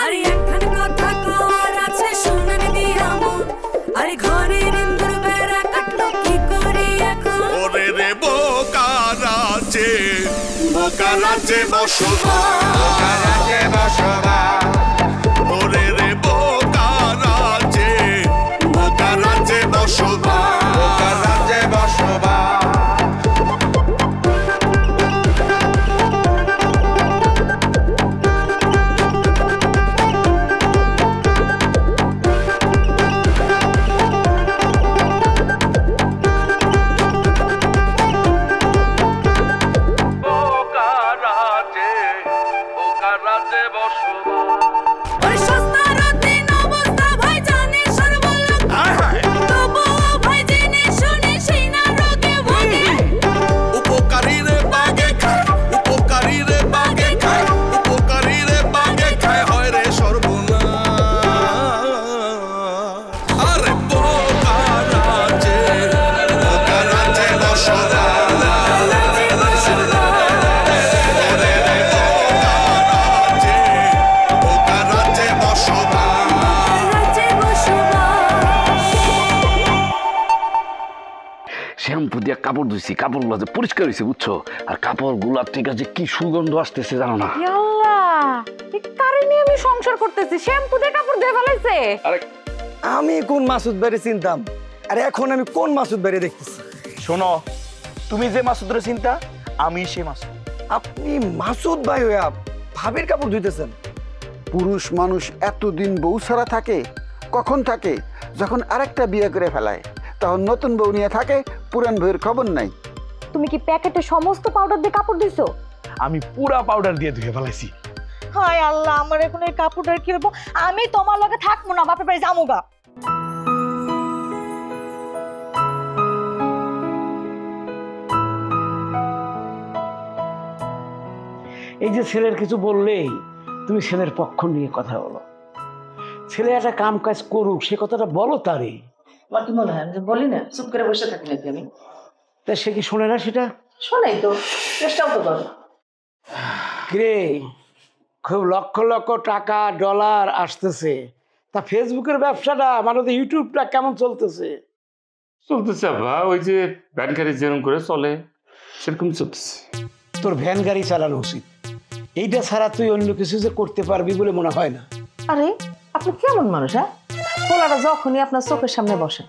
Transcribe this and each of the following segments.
আরে একখান কথা কর আছে শুনুন দিয়া মন আরে ঘরের ইন্দুর বেড়া কাটলো কি করি এখন ওরে রে বোকারাজে বোকারাজে বসবাস ওরে রে বোকারাজে বোকারাজে বসবাস ওরে সস্তার দিন অবস্থা ভাই জানে সর্বলোক তবুও ভাই জেনে শুনে সেই না রোগে ভোগে উপকারী রে বাগে খায় উপকারী রে বাগে খায় উপকারী রে বাগে খায় হয় রে সর্বনাশ আরে বোকারাজে বোকারাজে শ্যাম্পু দিয়ে কাপড় ধুইছি, কাপড়গুলো যে পরিষ্কার হয়েছে বুঝছো, আর কাপড়গুলার থেকে যে কি সুগন্ধ আসতেছে জানো না। কারণে আমি সংসার করতেছি, শ্যাম্পু দিয়ে কাপড় ধুয়ে ফেলাইছে। আরে আমি কোন মাসুদ ভাইরে চিনতাম আর এখন আমি কোন মাসুদ ভাইরে দেখতেছি? শোনো, তুমি যে মাসুদরে চিন্তা, আমি সে মাসুদ। আপনি মাসুদ ভাই হইয়া ভাবির কাপড় ধুইতেছেন? পুরুষ মানুষ এতদিন বউ ছাড়া থাকে, কখন থাকে? যখন আরেকটা বিয়ে করে ফেলায়, তখন নতুন বউ নিয়ে থাকে, পুরান বউয়ের খবর নাই। তুমি কি প্যাকেটে সমস্ত পাউডার দিয়ে কাপড় ধুইছো? আমি পুরা পাউডার দিয়ে ধুয়ে ফেলাইছি। হায় আল্লাহ, আমার এখন এই কাপড়টার কি হইব? আমি তোমার লগে থাকবো না, বাপের বাড়ি যামুগা। এই যে ছেলের কিছু বললেই তুমি ছেলের পক্ষ নিয়ে কথা বলো। ছেলে একটা কাম কাজ করুক, সে কথাটা বলো তারে। আমার কি মনে হয় আমি বলি না, চুপ করে বসে থাকি নাকি আমি? তা সে কি শোনে না? সেটা শোনাই তো, চেষ্টাও তো করো। কিরে, খুব লক্ষ লক্ষ টাকা ডলার আসতেছে, তা ফেসবুকের ব্যবসাটা মানে ইউটিউবটা কেমন চলতেছে? চলতেছে আব্বা, ওই যে ভ্যান গাড়ি যেরকম করে চলে সেরকম চলতেছে। তোর ভ্যান গাড়ি চালানো উচিত, এইটা ছাড়া তুই অন্য কিছু যে করতে পারবি বলে মনে হয় না। আরে আপনি কেমন মানুষ? হ্যাঁ, পোলাটা যখনই আপনার চোখের সামনে বসে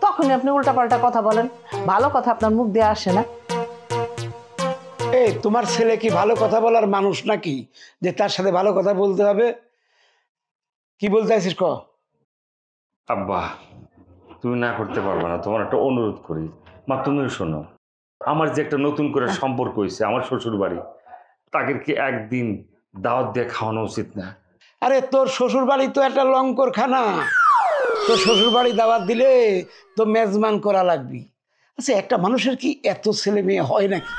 তখনই আপনি উল্টাপাল্টা কথা বলেন, ভালো কথা আপনার মুখ দিয়ে আসে না। এই তোমার ছেলে কি ভালো কথা বলার মানুষ নাকি যে তার সাথে ভালো কথা বলতে হবে? কি বলতে আছিস ক? আব্বা, তুমি না করতে পারবে না, তোমার একটা অনুরোধ করি। মা তুমিও শোনো, আমার যে একটা নতুন করে সম্পর্ক হয়েছে আমার শ্বশুর বাড়ি, তাকে কি একদিন দাওয়াত দিয়ে খাওয়ানো উচিত না? আরে তোর শ্বশুর বাড়ি তো একটা লঙ্কর খানা, তোর শ্বশুর বাড়ি দাওয়াত দিলে তো মেজবান করা লাগবি। আচ্ছা, একটা মানুষের কি এত ছেলে মেয়ে হয় নাকি?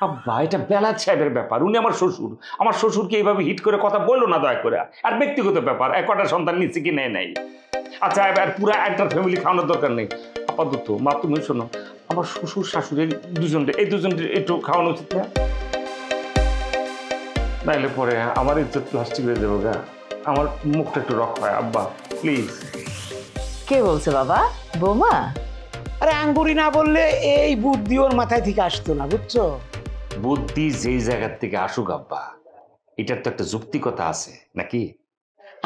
আব্বা, এটা বেলাত সাহেবের ব্যাপার, উনি আমার শ্বশুর। আমার শ্বশুরকে এইভাবে হিট করে কথা বললো না দয়া করে। আর ব্যক্তিগত ব্যাপার, কটা সন্তান নিচ্ছে কি নেয় নাই। আচ্ছা, আর পুরো একটা ফ্যামিলি খাওয়ানোর দরকার নেই। আপাতত মা তুমি শোনো, আমার শ্বশুর শাশুড়ির দুজনকে একটু খাওয়ানো উচিত না? নাইলে পরে আমার ইজ্জত প্লাস্টিক হয়ে যাবো গা। আমার মুখটা একটু রক্ষা হয় আব্বা, প্লিজ। কে বলছে বাবা? বৌমা? আরে আঙ্গুরি না বললে এই বুদ্ধি ওর মাথায় থেকে আসতো না, বুঝছো? বুদ্ধি যেই জায়গার থেকে আসুক আব্বা, এটার তো একটা যুক্তিকতা আছে নাকি?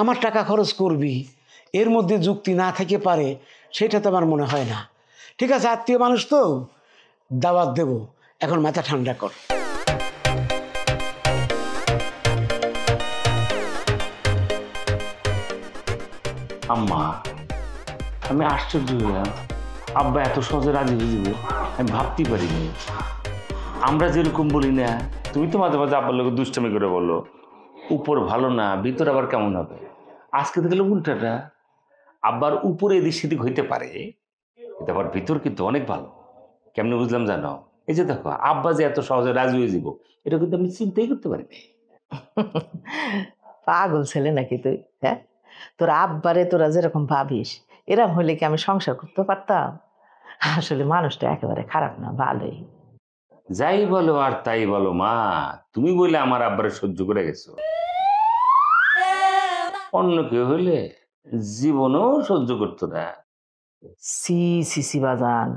আমার টাকা খরচ করবি, এর মধ্যে যুক্তি না থেকে পারে সেটা তো আমার মনে হয় না। ঠিক আছে, আত্মীয় মানুষ তো দাওয়াত দেব, এখন মাথা ঠান্ডা কর। আম্মা, আমি আশ্চর্য হইলাম, আব্বা এত সহজে রাজি হয়ে যাবে আমি ভাবতেই পারিনি। আমরা যেরকম বলি না, তুমি তো মাঝে মাঝে আব্বার লোক দুষ্টামি করে বলো উপর ভালো না, ভিতর আবার কেমন হবে। আজকে দেখলে উল্টাটা, আব্বার উপরে এদিক সেদিক হইতে পারে, কিন্তু আবার ভিতর কিন্তু অনেক ভালো। কেমনে বুঝলাম জানো? এই যে দেখো, আব্বা যে এত সহজে রাজি হয়ে যাব, এটা কিন্তু আমি চিন্তাই করতে পারিনি। পাগল ছেলে নাকি তুই? হ্যাঁ, তোর আব্বারে তোরা যেরকম ভাবিস, এরম হলে কি আমি সংসার করতে পারতাম? আসলে মানুষটা একেবারে খারাপ না, ভালোই। যাই বলো আর তাই বলো মা, তুমি বলে আমার আব্বারে সহ্য করে গেছো। অন্য কেউ হইলে জীবনও সহ্য করতো না। সি সি সি বাজান,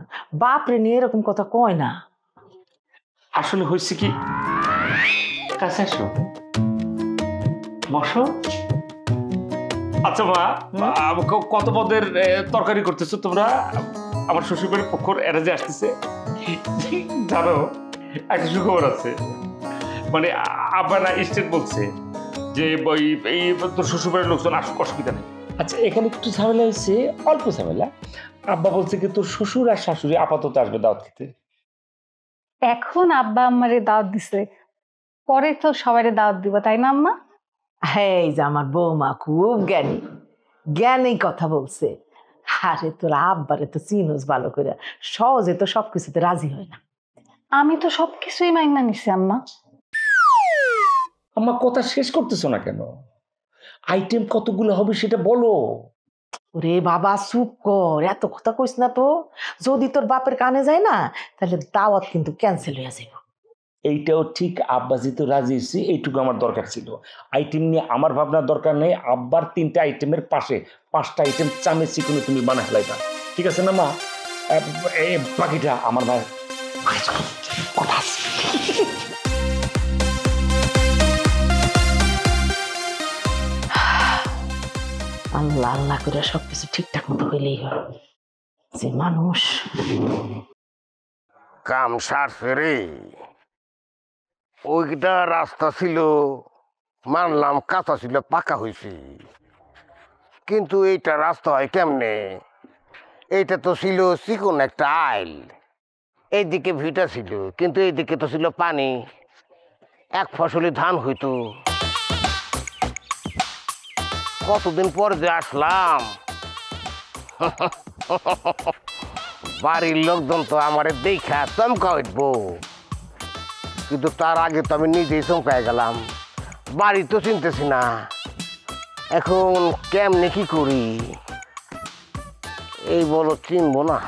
বাপরে নিয়ে এরকম কথা কয় না। আসলে হয়েছে কি, কাছে আসো বসো। আচ্ছা মা, কত পদের তরকারি করতেছো তোমরা? আমার শ্বশুরবাড়ির পক্ষ এরা যে আসতেছে, জানো একটা সুখবর আছে। মানে আবার স্টেট বলছে যে এই তোর শ্বশুরবাড়ির লোকজন আসুক, অসুবিধা নেই। আচ্ছা এখানে একটু ঝামেলা হয়েছে, অল্প ঝামেলা। আব্বা বলছে কি তোর শ্বশুর আর শাশুড়ি আপাতত আসবে দাওয়াত খেতে। এখন আব্বা আমারে দাওয়াত দিছে, পরে তো সবাই দাওয়াত দিব, তাই না আম্মা? এই যে আমার বৌমা খুব জ্ঞানী, জ্ঞানী কথা বলছে। আরে তোর আব্বারে তো চিনোস ভালো করে, সহজে তো সবকিছুতে রাজি হয় না। আমি তো সবকিছুই মাইনা নিছি আম্মা। আম্মা কথা শেষ করতেছো না কেন? আইটেম কতগুলো হবে সেটা বলো। ওরে বাবা চুপ কর, এত কথা কইস না তো। যদি তোর বাপের কানে যায় না, তাহলে দাওয়াত কিন্তু ক্যান্সেল হয়ে যাবে। এইটাও ঠিক, আব্বা যেহেতু রাজি হয়েছি এইটুকু আমার দরকার ছিল। আইটেম নিয়ে আমার ভাবনার দরকার নেই। আব্বার 3টা আইটেমের পাশে 5টা আইটেম চামে চিকুনে তুমি বানা ফেলাইবা, ঠিক আছে না মা? এই বাকিটা আমার ভাই কথা আছে। আল্লাহ আল্লাহ করে সবকিছু ঠিকঠাক মতো হইলেই হয়। যে মানুষ কাম সারছে রে। ওইটা রাস্তা ছিল, মানলাম কাঁচা ছিল, পাকা হয়েছে, কিন্তু এইটা রাস্তা হয় কেমনে? এইটা তো ছিল চিকন একটা আইল, এইদিকে ভিটা ছিল, কিন্তু এইদিকে তো ছিল পানি, এক ফসলি ধান হইতো। কতদিন পর যে আসলাম, বাড়ির লোকজন তো আমার দেখা চমকা উঠবো, কিন্তু তার আগে তো আমি নিজেই চমকায় গেলাম। বাড়ি তো চিনতেছি না, এখন কেমনে কি করি এই বলো, চিনবো না।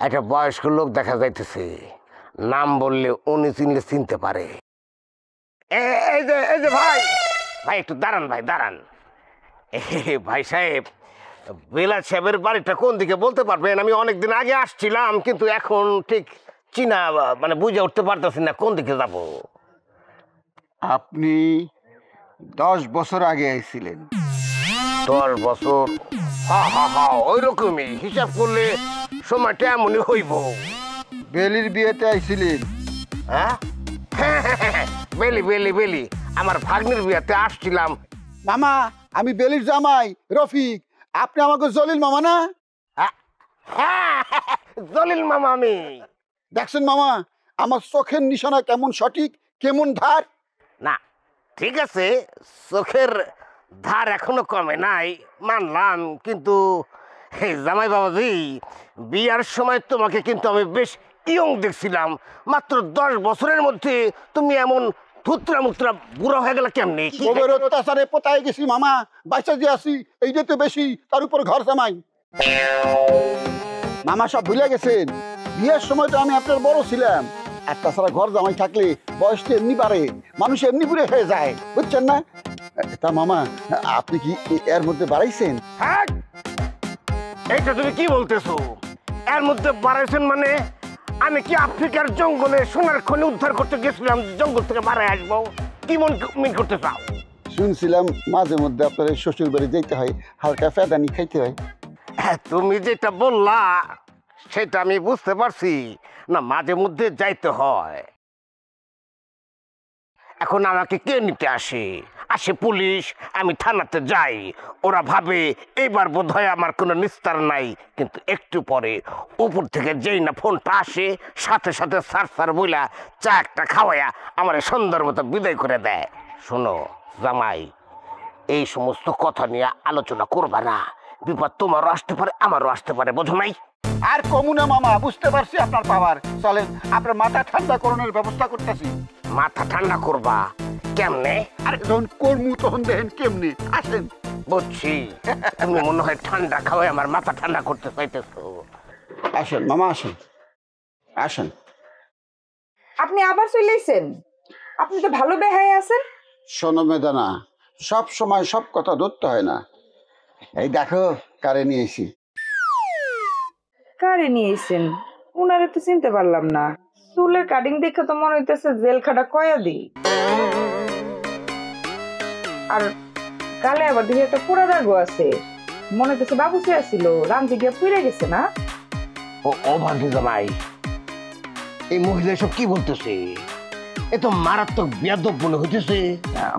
একটা বয়স্ক লোক দেখা যাইতেছে, নাম বললে উনি চিনলে চিনতে পারে। এই যে ভাই, ভাই একটু দাঁড়ান, ভাই দাঁড়ান। ভাই সাহেব, বেলাল সাহেবের বাড়িটা কোন দিকে বলতে পারবেন? আমি অনেকদিন আগে আসছিলাম, কিন্তু এখন ঠিক চিনা মানে বুঝে উঠতে পারতেছি না কোন দিকে যাব। আপনি 10 বছর আগে আইছিলেন। 10 বছর? হা ওই রকমই হিসাব করলে সময়টা এমনই হইব। বেলির বিয়েতে আইছিলেন? হ্যাঁ, বেলি বেলি বেলি আমার ভাগ্নির বিয়েতে আসছিলাম। মামা, আমি বেলির জামাই রফিক। আপনি আমাকে জলিল মামা না? হ্যাঁ, জলিল মামা আমি। দেখছেন মামা, আমার চোখের নিশানা কেমন সঠিক, কেমন ধার। না ঠিক আছে, চোখের ধার এখনো কমে নাই মানলাম, কিন্তু জামাই বাবাজি, বিয়ার সময় তোমাকে কিন্তু আমি বেশ ইয়ং দেখছিলাম। মাত্র 10 বছরের মধ্যে তুমি এমন থুতরা মুতরা বুড়া হয়ে গেল কেমনে? অত্যাচারে পোতায় গেছি মামা, বাইসা যে আসি এই যে তো বেশি, তার উপর ঘর জামাই। মামা সব ভুলে গেছেন, বিয়ের সময় তো আমি আপনার বড় ছিলাম। আর তাছাড়া ঘর জামাই থাকলে বয়স তো এমনি বাড়ে, মানুষ এমনি বুড়ে হয়ে যায়, বুঝছেন না? তা মামা, আপনি কি এর মধ্যে বাড়াইছেন? হ্যাঁ, এইটা তুমি কি বলতেছো? এর মধ্যে বাড়াইছেন মানে? আমি কি আফ্রিকার জঙ্গলে সোনার খনি উদ্ধার করতে গেছিলাম, জঙ্গল থেকে বাড়াই আসবো? কি মিন করতে চাও? শুনছিলাম মাঝে মধ্যে আপনার শ্বশুর বাড়ি যেতে হয়, হালকা ফেদানি খাইতে হয়। তুমি যেটা বললা সেটা আমি বুঝতে পারছি, না মাঝে মধ্যে যাইতে হয়। এখন আমাকে কে নিতে আসে? আসে পুলিশ, আমি থানাতে যাই, ওরা ভাবে এইবার বোধহয় আমার কোনো নিস্তার নাই। কিন্তু একটু পরে উপর থেকে যেই না ফোনটা আসে, সাথে সাথে সার বইলা চা একটা খাওয়াইয়া আমার সুন্দর মতো বিদায় করে দেয়। শোনো জামাই, এই সমস্ত কথা নিয়ে আলোচনা করবা না, বিপদ তোমারও আসতে পারে, আমারও আসতে পারে, বোঝো নাই? আর কমুনা মামা, বুঝতে পারছি আপনার পাওয়ার। চলেন, আপনার মাথা ঠান্ডা করণের ব্যবস্থা করতেছি। মাথা ঠান্ডা করবা কেমনে? আরে যখন কর্মু তখন দেখেন কেমনে। আসেন। বুঝছি, তুমি মনে হয় ঠান্ডা খাওয়াই আমার মাথা ঠান্ডা করতে চাইতেছো। আসেন মামা, আসেন আসেন। আপনি আবার চলে এসেছেন? আপনি তো ভালো বেহায় আছেন। শোনো মেদানা, সব সময় সব কথা ধরতে হয় না। এই দেখো কারে নিয়ে এসি। কারে নিয়ে এসেছেন? উনারে তো চিনতে পারলাম না। চুলের কাটিং দেখে তো মনে হইতেছে জেল খাটা কয়াদি। আর গালে আবার দিকে একটা পোড়া দাগও আছে। মনে হইতেছে বাবুসি আসছিল, রামজি গিয়া পুড়ে গেছে না? ও ভাবি জামাই, এই মহিলা সব কি বলতেছে? এ তো মারাত্মক বেয়াদব মনে হইতেছে।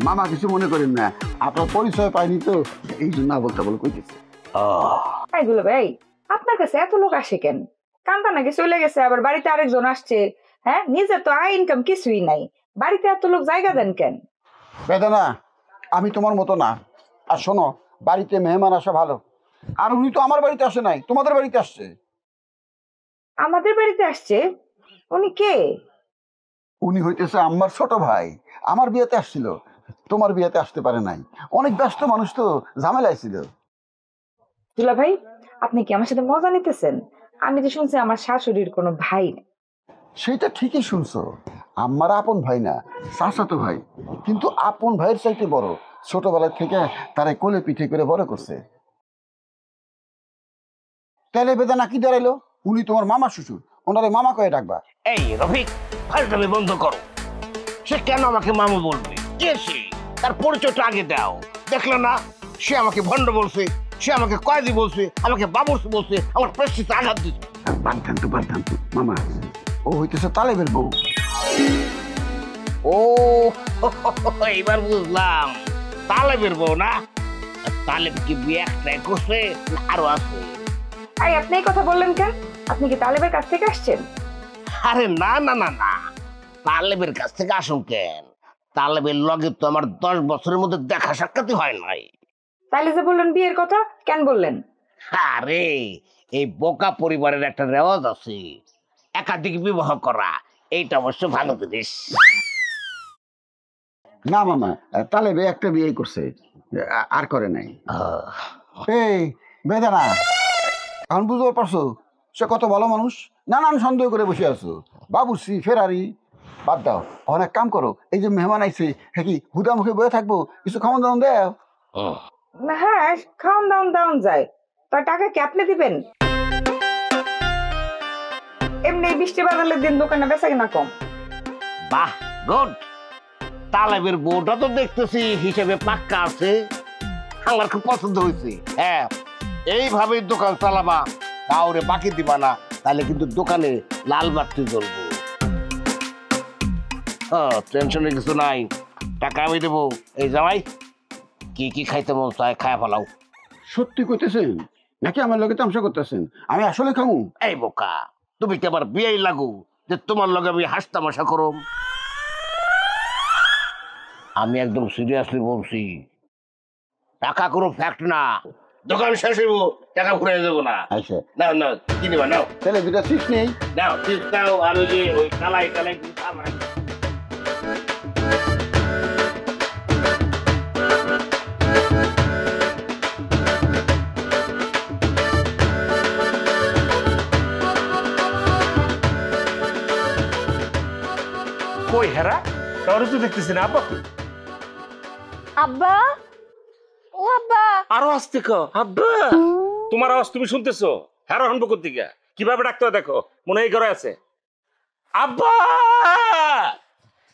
মামা কিছু মনে করেন না, আপনার পরিচয় পাইনি তো এই জন্য বলতে বলে কইতেছে। এইগুলো ভাই, আপনার কাছে এত লোক আসে কেন? কান্দা নাকি চলে গেছে, আবার বাড়িতে আরেকজন আসছে। হ্যাঁ, নিজের তো আয় ইনকাম কিছুই নাই, বাড়িতে এত লোক জায়গা দেন কেন? বেদনা, আমি তোমার মতো না। আর শোনো, বাড়িতে মেহমান আসা ভালো। আর উনি তো আমার বাড়িতে আসে নাই, তোমাদের বাড়িতে আসছে। আমাদের বাড়িতে আসছে? উনি কে? উনি হইতেছে আমার ছোট ভাই। আমার বিয়েতে আসছিল, তোমার বিয়েতে আসতে পারে নাই। অনেক ব্যস্ত মানুষ তো, ঝামেলায় ছিল। দুলা ভাই, আপনি কি আমার সাথে মজা নিতেছেন? আমি তো শুনছি আমার শাশুড়ির কোনো ভাই নেই। সেটা ঠিকই শুনছো, আমার আপন ভাই না, চাচাতো ভাই। কিন্তু আপন ভাইয়ের চাইতে বড়। ছোটবেলা থেকে তারে কোলে পিঠে করে বড় করছে। তাহলে বেদনা কি দাঁড়াইলো? উনি তোমার মামা শ্বশুর, ওনারে মামা কয়ে ডাকবা। এই রফিক, ফাজলামি বন্ধ করো। সে কেন আমাকে মামা বলবে? কে সে? তার পরিচয়টা আগে দাও। দেখলে না, সে আমাকে ভণ্ড বলছে, সে আমাকে কয়েদি বলছে, আমাকে বাবুস বলছে, আমার প্রেস্টিজে আঘাত দিচ্ছে। বান্ধান্ত মামা, ও হইতেছে তালেবের বউ। ও এইবার বুঝলাম, তালেবের বউ না? তালেব কি বিয়ে একটাই করছে, আরো আছে? এই, আপনি এই কথা বললেন কেন? আপনি কি তালেবের কাছ থেকে আসছেন? আরে না না না না, তালেবের কাছ থেকে আসুন কেন? তালেবের লগে তো আমার 10 বছরের মধ্যে দেখা সাক্ষাৎই হয় নাই। তাইলে যে বললেন বিয়ের কথা, কেন বললেন? আরে এই বোকা পরিবারের একটা রেওয়াজ আছে, একাধিক বিবাহ করা। এইটা অবশ্য ভালো জিনিস না মামা, তালেবে একটা বিয়ে করছে, আর করে নাই। এই বেদনা, এখন বুঝতে পারছো সে কত ভালো মানুষ? নানান সন্দেহ করে বসে আছো। বাবুসি, ফেরারি বাদ দাও, অনেক কাম করো। এই যে মেহমান আইছে, হ্যাঁ কি হুদা মুখে বয়ে থাকবো? কিছু খাওয়ান দাওয়ান দেও। হ্যাঁ, খাওয়ান দাওয়ান যায়। তার টাকা কি আপনি দিবেন? এমনি বৃষ্টি বাদলের দিন দোকানে বেচা কিনা কম। বাহ, গুড। তালেবের বউটা তো দেখতেছি হিসেবে পাক্কা আছে, আমার খুব পছন্দ হয়েছে। হ্যাঁ, এইভাবেই দোকান চালাবা, কাউরে বাকি দিবা না, তাহলে কিন্তু দোকানে লাল বাতি জ্বলবো। টেনশনের কিছু নাই, টাকা আমি দেবো। এই জামাই, কি কি খাইতে মন চায় খায় ফেলাও। সত্যি কইতেছেন নাকি আমার লগে তামসা করতেছেন? আমি আসলে খামু? এই বোকা, তুমি কি আবার বিয়েই লাগু যে তোমার লগে আমি হাসতামাশা করো? আমি একদম সিরিয়াসলি বলছি, টাকা কোনো ফ্যাক্ট না। দোকান শেষ হইব, টাকা ঘুরে দেবো না। আচ্ছা নাও নাও, কি নিবা নাও। তাহলে দুটা চিপস নেই? নাও চিপস নাও, আর ওই যে ওই কালাই কালাই আমার। কই হেরা, কারো তো দেখতেছি না। আব্বা কই? আব্বা, ও আব্বা। আরো আসতে কো আব্বা। তোমার আওয়াজ তুমি শুনতেছো? হেরা হনবো কোথেকে? কিভাবে ডাকতে হয় দেখো, মনে হয় এই ঘরে আছে। আব্বা,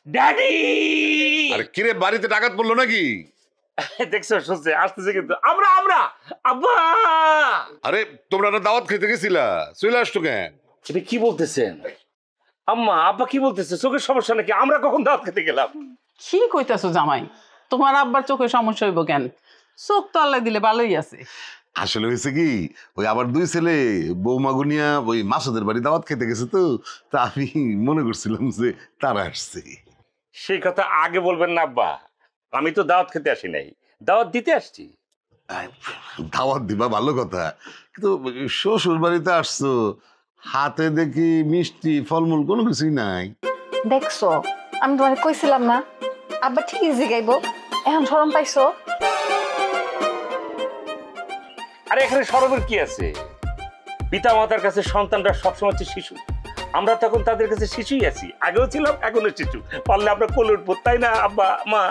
ড্যাডি। আরে কিরে, বাড়িতে ডাকাত পড়লো নাকি? দেখছো, শুনছে আসতেছে কিন্তু। আমরা আমরা আব্বা। আরে তোমরা না দাওয়াত খেতে গেছিলা, চলে আসতো কেন? এটা কি বলতেছেন আম্মা? আব্বা কি বলতেছে? চোখের সমস্যা নাকি? আমরা কখন দাওয়াত খেতে গেলাম? কি কইতাছো জামাই? তোমার আব্বার চোখে সমস্যা হইব কেন? চোখ তো আল্লাহ দিলে ভালোই আছে। আসলে হয়েছে কি, ওই আবার 2 ছেলে বৌমাগুনিয়া ওই মাসুদের বাড়ি দাওয়াত খেতে গেছে তো, তা আমি মনে করছিলাম যে তারা আসছে। সেই কথা আগে বলবেন না আব্বা, আমি তো দাওয়াত খেতে আসি নাই, দাওয়াত দিতে আসছি। দাওয়াত দিবা ভালো কথা, কিন্তু শ্বশুর বাড়িতে আসছো, হাতে দেখি মিষ্টি ফলমূল কোনো কিছুই নাই। দেখছো, আমি তোমার কইছিলাম না আব্বা ঠিকই জিগাইবো। এখন শরম পাইছো? আরে এখানে শরমের কি আছে? পিতা মাতার কাছে সন্তানরা সবসময় হচ্ছে শিশু, আমরা তখন তাদের কাছে শিশুই আছি, আগেও ছিলাম এখনো শিশু, পারলে আমরা কোলে উঠবো, তাই না আব্বা মা?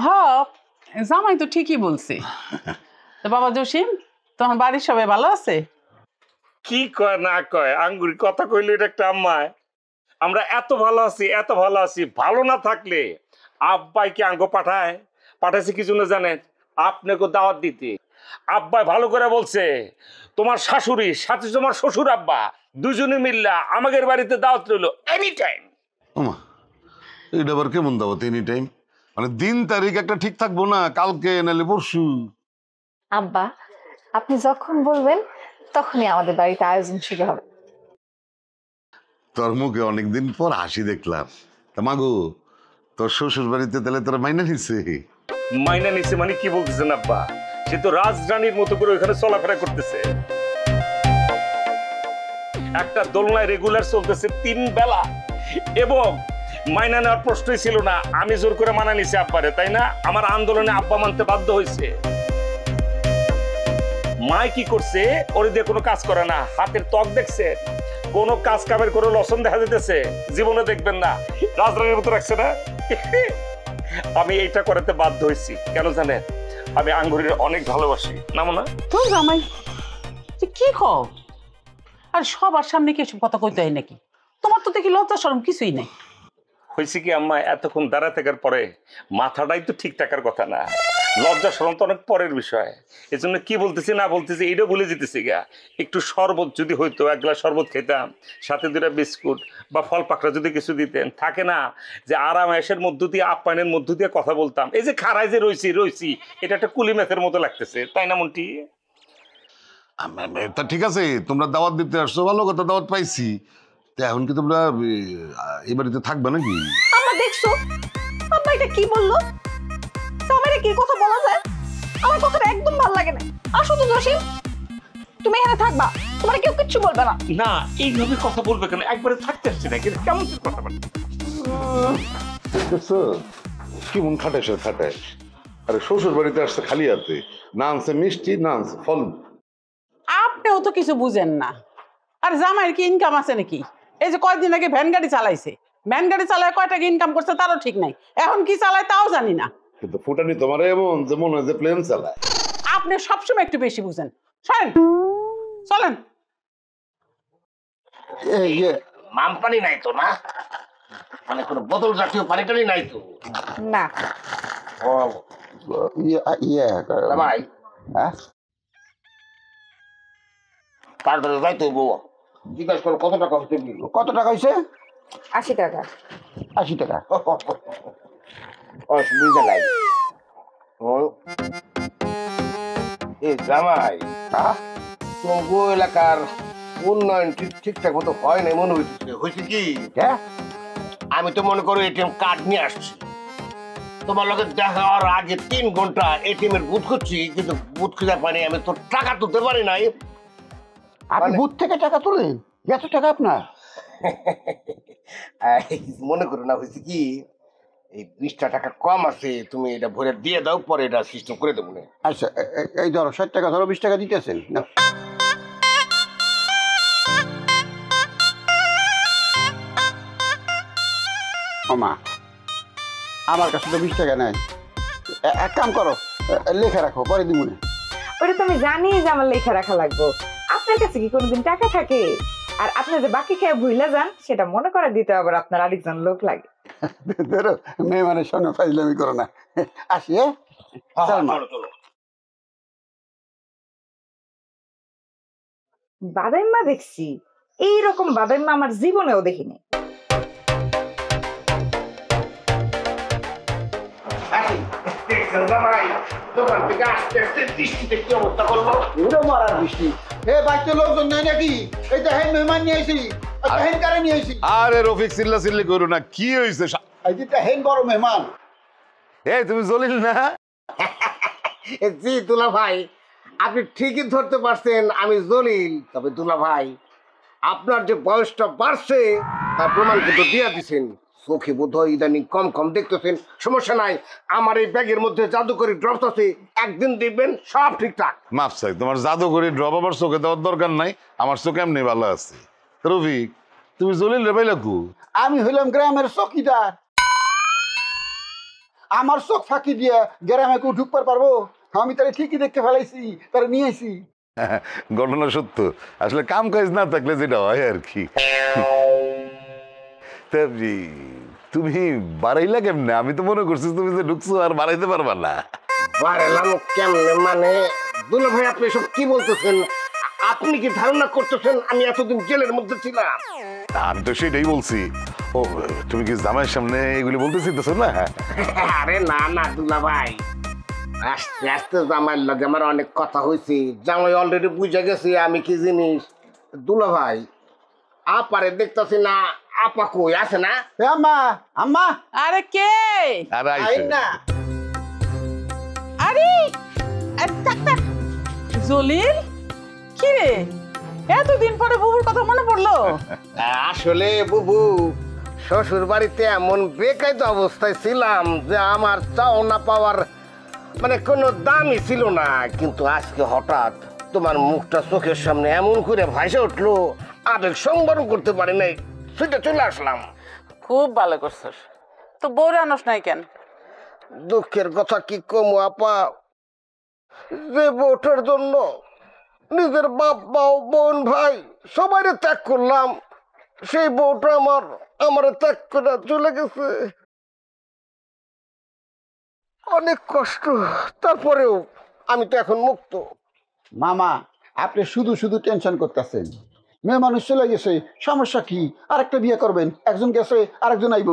হ্যাঁ, জামাই তো ঠিকই বলছে। তো বাবা জসিম, তোমার বাড়ির সবাই ভালো আছে? কি কয় না কয়, আঙ্গুরি কথা কইলো এটা একটা আম্মায়। আমরা এত ভালো আছি, এত ভালো আছি। ভালো না থাকলে আব্বাই কি আঙ্গ পাঠাইছে কি জন্য জানেন? আপনাকে দাওয়াত দিতে। আব্বাই ভালো করে বলছে তোমার শাশুড়ি সাথে তোমার শ্বশুর আব্বা দুজনে মিল্লা আমাদের বাড়িতে দাওয়াত রইল এনি টাইম। ওমা, এটা আবার কেমন দাওয়াত এনি টাইম? মানে দিন তারিখ একটা ঠিক থাকবো না, কালকে নাহলে পরশু? আব্বা, আপনি যখন বলবেন তখনই আমাদের বাড়িতে আয়োজন শুরু হবে। তোর মুখে অনেকদিন পর হাসি দেখলাম। তা মাগো, তোর শ্বশুর বাড়িতে তাহলে তোরা মাইনা নিচ্ছে? মাইনা নিছে মানে কি বলতেছেন আব্বা? সে তো রাজরানীর মতো করে ওখানে চলাফেরা করতেছে। একটা দোলনায় রেগুলার চলতেছে 3 বেলা, এবং মাইনা নেওয়ার প্রশ্নই ছিল না। আমি জোর করে মানা নিছি আব্বারে, তাই না? আমার আন্দোলনে আব্বা মানতে বাধ্য হয়েছে। মাই কি করছে? ওরে দিয়ে কোনো কাজ করে না, হাতের ত্বক দেখছে, কোনো কাজ কামের কোনো লসন দেখা যেতেছে জীবনে দেখবেন না। রাজরানীর মতো রাখছে না? আমি এইটা করাতে বাধ্য হয়েছি। কেন জানেন? আমি আঙ্গুরের অনেক ভালোবাসি, না মনে? তো জামাই কি কও? আর সবার সামনে কি এসব কথা কইতে হয় নাকি? তোমার তো দেখি লজ্জা শরম কিছুই নেই। হয়েছে কি আম্মা, এতক্ষণ দাঁড়ায় থাকার পরে মাথাটাই তো ঠিক থাকার কথা না। লজ্জা শরম তো অনেক পরের বিষয়। এই জন্য কি বলতেছি না বলতেছি এইটাও ভুলে যেতেছি গা। একটু শরবত যদি হইতো, 1 গ্লাস শরবত খেতাম, সাথে 2টা বিস্কুট বা ফল পাকড়া যদি কিছু দিতেন, থাকে না যে আরাম আয়েশের মধ্য দিয়ে আপ্যায়নের মধ্য দিয়ে কথা বলতাম। এই যে খাড়ায় যে রইছি এটা একটা কুলি ম্যাথের মতো লাগতেছে, তাই না মন্টি? তা ঠিক আছে, তোমরা দাওয়াত দিতে আসছো, ভালো কথা, দাওয়াত পাইছি। তা এখন কি তোমরা এই বাড়িতে থাকবে নাকি? আম্মা দেখছো আব্বা এটা কি বললো? আমারে কি কথা বলা যায়? আমার কথাটা একদম ভালো লাগে না। আসো তো জসিম, তুমি এখানে থাকবা, তোমার কেউ কিচ্ছু বলবে না। না, এইভাবে কথা বলবে কেন? একবারে থাকতে আসছে না, কিন্তু কেমন কথা বলবে? কি মন খাটাইস খাটাইস? আরে শ্বশুর বাড়িতে আসছে খালি হাতে, না আনছে মিষ্টি, না আনছে ফল। আপনিও তো কিছু বুঝেন না। আর জামাইয়ের কি ইনকাম আছে নাকি? এই যে কয়েকদিন আগে ভ্যান গাড়ি চালাইছে, ভ্যান গাড়ি চালায় কয় টাকা ইনকাম করছে তারও ঠিক নাই। এখন কি চালায় তাও জানি না। কিন্তু ফুটানি তোমার এমন যে মনে হয় যে প্লেন চালায়। আপনি সবসময় একটু বেশি বুঝেন। চলেন চলেন। মাম পানি নাই তো না? মানে কোনো বোতল জাতীয় পানি টানি নাই তো? না। ও ভাই, হ্যাঁ, তাড়াতাড়ি যাইতে হইব। জিজ্ঞাসা করো কত টাকা হচ্ছে? কত টাকা হয়েছে? 80 টাকা। 80 টাকা? অসুবিধা নাই। এই জামাই, তোমাগো এলাকার উন্নয়ন ঠিকঠাক মতো হয় নাই মনে হইতেছে। হয়েছে কি, আমি তো মনে করো এটিএম কার্ড নিয়ে আসছি, তোমার লোকের দেখা হওয়ার আগে 3 ঘন্টা এটিএম এর বুথ করছি, কিন্তু বুথ খুঁজে পাইনি। আমি তো টাকা তুলতে পারি নাই। আপনি বুথ থেকে টাকা তোলেন? এত টাকা আপনার? মনে করো না, হয়েছে কি, এই 20টা টাকা কম আছে, তুমি এটা ভরে দিয়ে দাও, পরে এটা সিস্টেম করে দেবো। আচ্ছা, এই ধরো 60 টাকা, ধরো 20 টাকা দিতেছেন না? মা, আমার কাছে তো 20 টাকা নাই। এক কাম করো, লেখা রাখো, পরে দিব না। ওটা তো আমি জানি যে আমার লেখা রাখা লাগবো। আপনার কাছে কি কোনোদিন টাকা থাকে? আর আপনি যে বাকি খেয়ে ভুইলা যান, সেটা মনে করে দিতে আবার আপনার আরেকজন লোক লাগে। মেয়ে মানে শোনো, ফাইজলামি করো না। আসি। বাদাইম্মা দেখছি, এইরকম বাদাইম্মা আমার জীবনেও দেখিনি। দোকান থেকে আসতে আসতে বৃষ্টিতে কি অবস্থা করলো? মারার বৃষ্টি। বাড়িতে লোকজন নাই নাকি? এই দেখেন মেহমান নিয়ে আইছি, দেখেন কারে নিয়ে আইছি। আরে রফিক, চিল্লা চিল্লি করো না, কি হয়েছে? এই যে দেখেন বড় মেহমান। এই তুমি জলিল না? জি দুলা ভাই, আপনি ঠিকই ধরতে পারছেন, আমি জলিল। তবে দুলা ভাই, আপনার যে বয়সটা বাড়ছে তার প্রমাণ কিন্তু দিয়ে দিচ্ছেন। চোখে বোধ হয় ইদানিং কম কম দেখতেছেন। সমস্যা নাই, আমার এই ব্যাগের মধ্যে জাদুকরি ড্রপস আছে, একদিন দেখবেন সব ঠিকঠাক। মাফ চাই, তোমার জাদুঘরি ড্রপ আবার চোখে দেওয়ার দরকার নাই, আমার চোখে এমনি ভালো আছে। রফিক তুমি জলিল রে পাইলা কু? আমি হইলাম গ্রামের চকিদার। আমার চোখ ফাঁকি দিয়ে গ্রামে কেউ ঢুকতে পারবো? আমি তারা ঠিকই দেখতে ফেলাইছি, তারা নিয়ে আইছি। ঘটনা সত্য, আসলে কাম কাজ না থাকলে যেটা হয় আর কি। তা তুমি বাড়াইলা কেমনে? আমি তো মনে করছি তুমি যে ঢুকছো আর বাড়াইতে পারবা না। বাড়ালাম কেমনে মানে দুলা ভাই আপনি সব কি বলতেছেন? আপনি কি ধারণা করতেছেন আমি এতদিন জেলের মধ্যে ছিলাম? আমি তো সেটাই বলছি। ও তুমি কি জামাইয়ের সামনে এগুলি বলতে চাইতেছো না? আরে না না দুলা ভাই, আস্তে আস্তে জামাইয়ের লগে আমার অনেক কথা হয়েছে। জামাই অলরেডি বুঝে গেছি আমি কি জিনিস। দুলা ভাই আপারে দেখতেছি না, আপা কই আছে না? আম্মা আম্মা। আরে কে? না আরে জলিল, কি রে এতদিন পরে বুবুর কথা মনে পড়লো? আসলে বুবু শ্বশুর বাড়িতে এমন বেকায়দা অবস্থায় ছিলাম যে আমার চাও না পাওয়ার মানে কোনো দামই ছিল না। কিন্তু আজকে হঠাৎ তোমার মুখটা চোখের সামনে এমন করে ভাসে উঠলো, আবেগ সংবরণ করতে পারি নাই, সেটা চলে আসলাম। খুব ভালো করছিস। তো বউরে আনস নাই কেন? দুঃখের কথা কি কমু আপা, যে বউটার জন্য নিজের বাপ মাও বোন ভাই সবাই ত্যাগ করলাম, সেই বউটা আমার ত্যাগ করে চলে গেছে। অনেক কষ্ট, তারপরেও আমি তো এখন মুক্ত। মামা আপনি শুধু শুধু টেনশন করতেছেন। মেয়ে মানুষ চলে গেছে, সমস্যা কি? আরেকটা বিয়ে করবেন, একজন গেছে আরেকজন আইব।